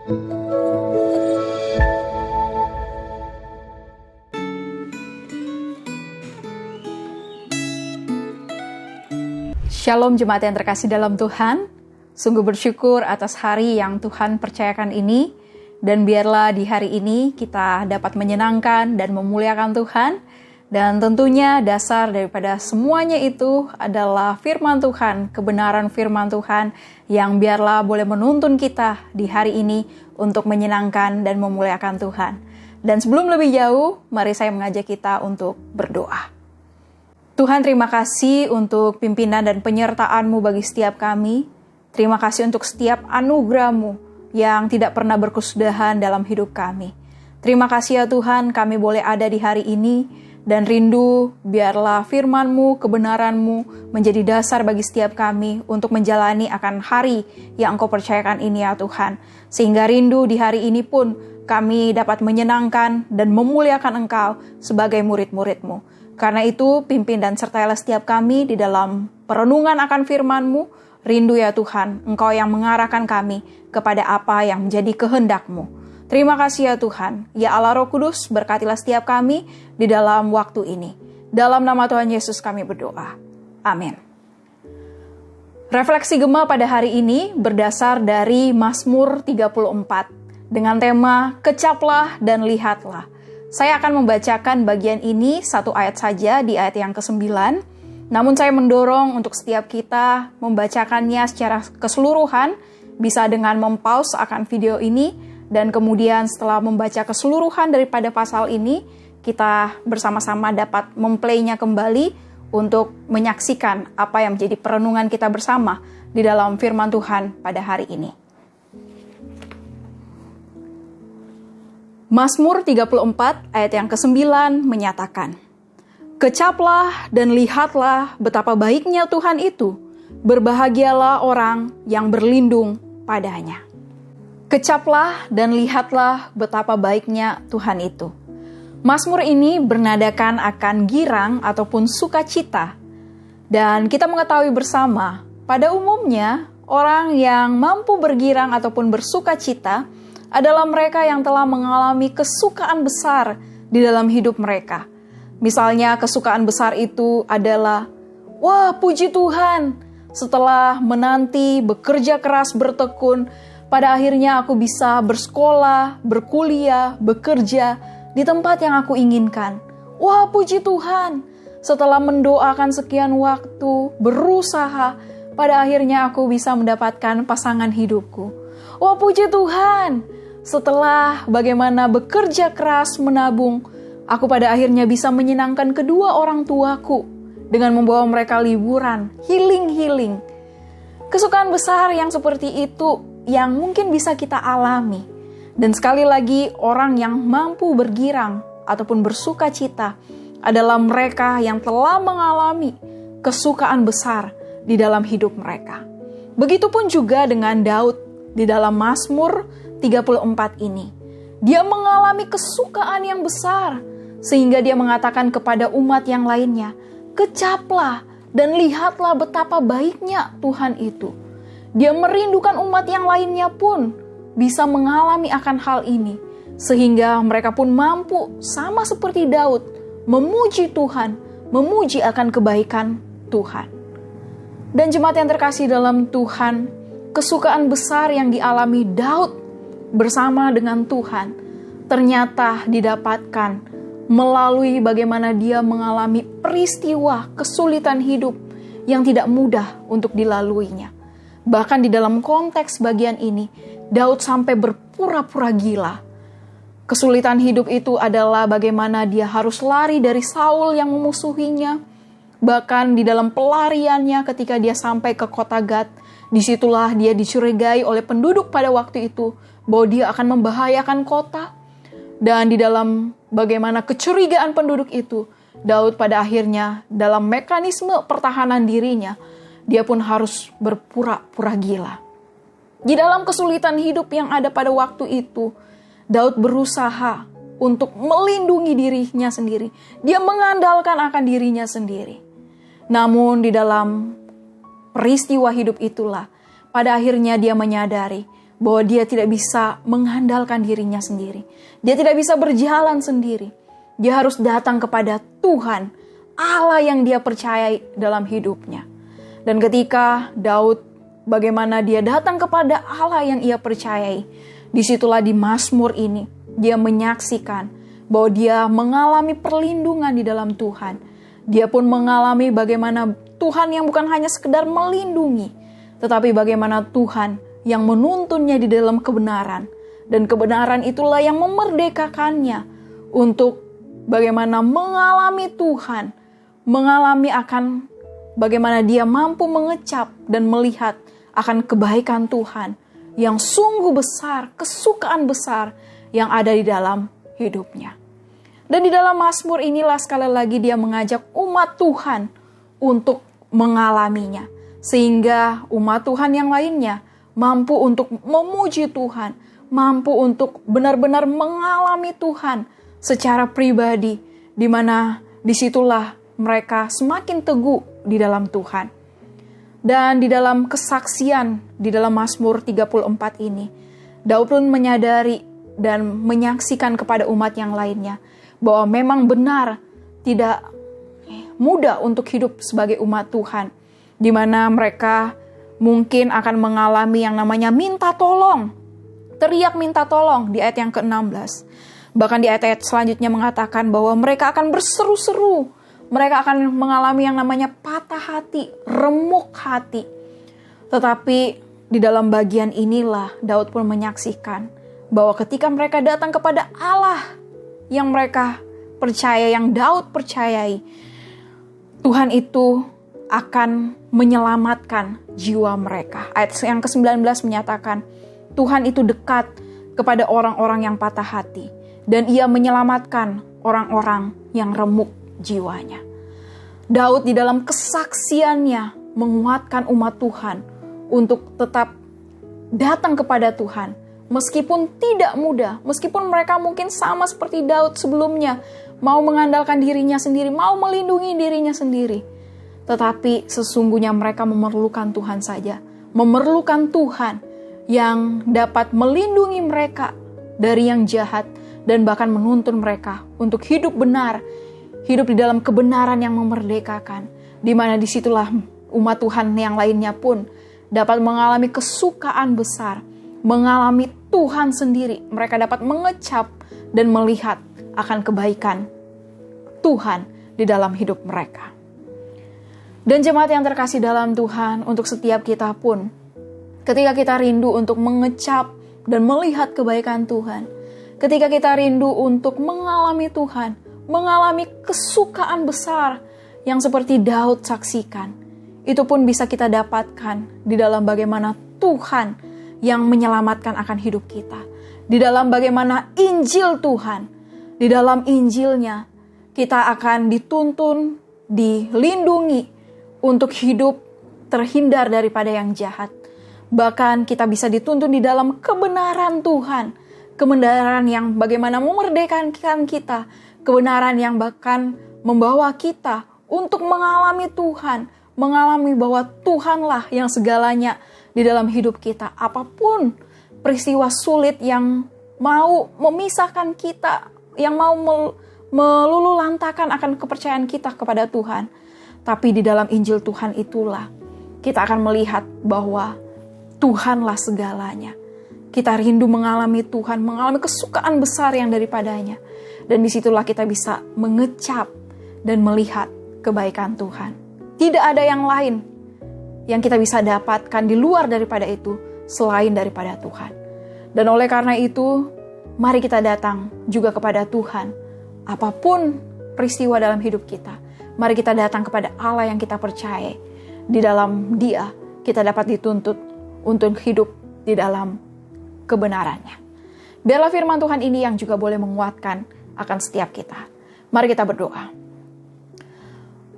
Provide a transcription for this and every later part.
Shalom jemaat yang terkasih dalam Tuhan, sungguh bersyukur atas hari yang Tuhan percayakan ini, dan biarlah di hari ini kita dapat menyenangkan dan memuliakan Tuhan, dan tentunya dasar daripada semuanya itu adalah firman Tuhan, kebenaran firman Tuhan yang biarlah boleh menuntun kita di hari ini untuk menyenangkan dan memuliakan Tuhan. Dan sebelum lebih jauh, mari saya mengajak kita untuk berdoa. Tuhan, terima kasih untuk pimpinan dan penyertaan-Mu bagi setiap kami. Terima kasih untuk setiap anugerah-Mu yang tidak pernah berkesudahan dalam hidup kami. Terima kasih ya Tuhan, kami boleh ada di hari ini, dan rindu biarlah firman-Mu, kebenaran-Mu menjadi dasar bagi setiap kami untuk menjalani akan hari yang Engkau percayakan ini ya Tuhan. Sehingga rindu di hari ini pun kami dapat menyenangkan dan memuliakan Engkau sebagai murid-murid-Mu. Karena itu, pimpin dan sertailah setiap kami di dalam perenungan akan firman-Mu. Rindu ya Tuhan, Engkau yang mengarahkan kami kepada apa yang menjadi kehendak-Mu. Terima kasih ya Tuhan. Ya Allah Roh Kudus, berkatilah setiap kami di dalam waktu ini. Dalam nama Tuhan Yesus kami berdoa. Amin. Refleksi Gema pada hari ini berdasar dari Mazmur 34 dengan tema Kecaplah dan Lihatlah. Saya akan membacakan bagian ini satu ayat saja di ayat yang ke-9. Namun saya mendorong untuk setiap kita membacakannya secara keseluruhan, bisa dengan mempause akan video ini, dan kemudian setelah membaca keseluruhan daripada pasal ini, kita bersama-sama dapat memplaynya kembali untuk menyaksikan apa yang menjadi perenungan kita bersama di dalam firman Tuhan pada hari ini. Mazmur 34 ayat yang ke-9 menyatakan, Kecaplah dan lihatlah betapa baiknya Tuhan itu, berbahagialah orang yang berlindung padanya. Kecaplah dan lihatlah betapa baiknya Tuhan itu. Mazmur ini bernadakan akan girang ataupun sukacita. Dan kita mengetahui bersama, pada umumnya orang yang mampu bergirang ataupun bersukacita adalah mereka yang telah mengalami kesukaan besar di dalam hidup mereka. Misalnya kesukaan besar itu adalah, wah puji Tuhan, setelah menanti, bekerja keras, bertekun, pada akhirnya aku bisa bersekolah, berkuliah, bekerja di tempat yang aku inginkan. Wah puji Tuhan, setelah mendoakan sekian waktu, berusaha, pada akhirnya aku bisa mendapatkan pasangan hidupku. Wah puji Tuhan, setelah bagaimana bekerja keras menabung, aku pada akhirnya bisa menyenangkan kedua orang tuaku dengan membawa mereka liburan, healing. Kesukaan besar yang seperti itu yang mungkin bisa kita alami. Dan sekali lagi, orang yang mampu bergirang ataupun bersukacita adalah mereka yang telah mengalami kesukaan besar di dalam hidup mereka. Begitupun juga dengan Daud di dalam Mazmur 34 ini. Dia mengalami kesukaan yang besar, sehingga dia mengatakan kepada umat yang lainnya, Kecaplah dan lihatlah betapa baiknya Tuhan itu. Dia merindukan umat yang lainnya pun bisa mengalami akan hal ini, sehingga mereka pun mampu sama seperti Daud memuji Tuhan, memuji akan kebaikan Tuhan. Dan jemaat yang terkasih dalam Tuhan, kesukaan besar yang dialami Daud bersama dengan Tuhan ternyata didapatkan melalui bagaimana dia mengalami peristiwa kesulitan hidup yang tidak mudah untuk dilaluinya. Bahkan di dalam konteks bagian ini, Daud sampai berpura-pura gila. Kesulitan hidup itu adalah bagaimana dia harus lari dari Saul yang memusuhinya. Bahkan di dalam pelariannya ketika dia sampai ke kota Gad, disitulah dia dicurigai oleh penduduk pada waktu itu bahwa dia akan membahayakan kota. Dan di dalam bagaimana kecurigaan penduduk itu, Daud pada akhirnya dalam mekanisme pertahanan dirinya, dia pun harus berpura-pura gila. Di dalam kesulitan hidup yang ada pada waktu itu, Daud berusaha untuk melindungi dirinya sendiri. Dia mengandalkan akan dirinya sendiri. Namun di dalam peristiwa hidup itulah, pada akhirnya dia menyadari bahwa dia tidak bisa mengandalkan dirinya sendiri. Dia tidak bisa berjalan sendiri. Dia harus datang kepada Tuhan, Allah yang dia percayai dalam hidupnya. Dan ketika Daud, bagaimana dia datang kepada Allah yang ia percayai, disitulah di Mazmur ini, dia menyaksikan bahwa dia mengalami perlindungan di dalam Tuhan. Dia pun mengalami bagaimana Tuhan yang bukan hanya sekedar melindungi, tetapi bagaimana Tuhan yang menuntunnya di dalam kebenaran. Dan kebenaran itulah yang memerdekakannya untuk bagaimana mengalami Tuhan, mengalami akan bagaimana dia mampu mengecap dan melihat akan kebaikan Tuhan yang sungguh besar, kesukaan besar yang ada di dalam hidupnya. Dan di dalam Mazmur inilah sekali lagi dia mengajak umat Tuhan untuk mengalaminya. Sehingga umat Tuhan yang lainnya mampu untuk memuji Tuhan, mampu untuk benar-benar mengalami Tuhan secara pribadi, di mana disitulah mereka semakin teguh di dalam Tuhan. Dan di dalam kesaksian, di dalam Mazmur 34 ini, Daud pun menyadari dan menyaksikan kepada umat yang lainnya, bahwa memang benar tidak mudah untuk hidup sebagai umat Tuhan, di mana mereka mungkin akan mengalami yang namanya minta tolong, teriak minta tolong di ayat yang ke-16. Bahkan di ayat-ayat selanjutnya mengatakan bahwa mereka akan berseru-seru. Mereka akan mengalami yang namanya patah hati, remuk hati. Tetapi di dalam bagian inilah Daud pun menyaksikan bahwa ketika mereka datang kepada Allah yang mereka percaya, yang Daud percayai, Tuhan itu akan menyelamatkan jiwa mereka. Ayat yang ke-19 menyatakan, Tuhan itu dekat kepada orang-orang yang patah hati, dan ia menyelamatkan orang-orang yang remuk jiwanya. Daud di dalam kesaksiannya menguatkan umat Tuhan untuk tetap datang kepada Tuhan. Meskipun tidak mudah, meskipun mereka mungkin sama seperti Daud sebelumnya, mau mengandalkan dirinya sendiri, mau melindungi dirinya sendiri. Tetapi sesungguhnya mereka memerlukan Tuhan saja. Memerlukan Tuhan yang dapat melindungi mereka dari yang jahat, dan bahkan menuntun mereka untuk hidup benar, hidup di dalam kebenaran yang memerdekakan, di mana disitulah umat Tuhan yang lainnya pun dapat mengalami kesukaan besar, mengalami Tuhan sendiri. Mereka dapat mengecap dan melihat akan kebaikan Tuhan di dalam hidup mereka. Dan jemaat yang terkasih dalam Tuhan, untuk setiap kita pun, ketika kita rindu untuk mengecap dan melihat kebaikan Tuhan, ketika kita rindu untuk mengalami Tuhan, mengalami kesukaan besar yang seperti Daud saksikan, itu pun bisa kita dapatkan di dalam bagaimana Tuhan yang menyelamatkan akan hidup kita. Di dalam bagaimana Injil Tuhan, di dalam Injilnya kita akan dituntun, dilindungi untuk hidup terhindar daripada yang jahat. Bahkan kita bisa dituntun di dalam kebenaran Tuhan, kebenaran yang bagaimana memerdekakan kita, kebenaran yang bahkan membawa kita untuk mengalami Tuhan, mengalami bahwa Tuhanlah yang segalanya di dalam hidup kita. Apapun peristiwa sulit yang mau memisahkan kita, yang mau meluluhlantakan akan kepercayaan kita kepada Tuhan. Tapi di dalam Injil Tuhan itulah kita akan melihat bahwa Tuhanlah segalanya. Kita rindu mengalami Tuhan, mengalami kesukaan besar yang daripadanya. Dan disitulah kita bisa mengecap dan melihat kebaikan Tuhan. Tidak ada yang lain yang kita bisa dapatkan di luar daripada itu, selain daripada Tuhan. Dan oleh karena itu, mari kita datang juga kepada Tuhan. Apapun peristiwa dalam hidup kita, mari kita datang kepada Allah yang kita percaya. Di dalam Dia, kita dapat dituntut untuk hidup di dalam kebenarannya. Biarlah firman Tuhan ini yang juga boleh menguatkan akan setiap kita. Mari kita berdoa.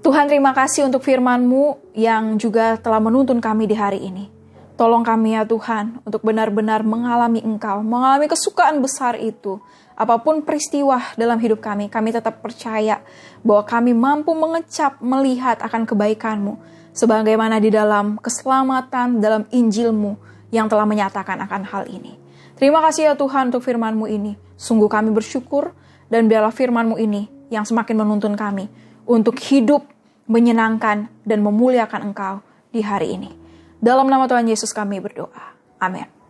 Tuhan, terima kasih untuk firman-Mu yang juga telah menuntun kami di hari ini. Tolong kami ya Tuhan, untuk benar-benar mengalami Engkau, mengalami kesukaan besar itu. Apapun peristiwa dalam hidup kami tetap percaya bahwa kami mampu mengecap, melihat akan kebaikan-Mu. Sebagaimana di dalam keselamatan, dalam Injil-Mu yang telah menyatakan akan hal ini. Terima kasih ya Tuhan untuk firman-Mu ini. Sungguh kami bersyukur, dan biarlah firman-Mu ini yang semakin menuntun kami untuk hidup menyenangkan dan memuliakan Engkau di hari ini. Dalam nama Tuhan Yesus kami berdoa. Amin.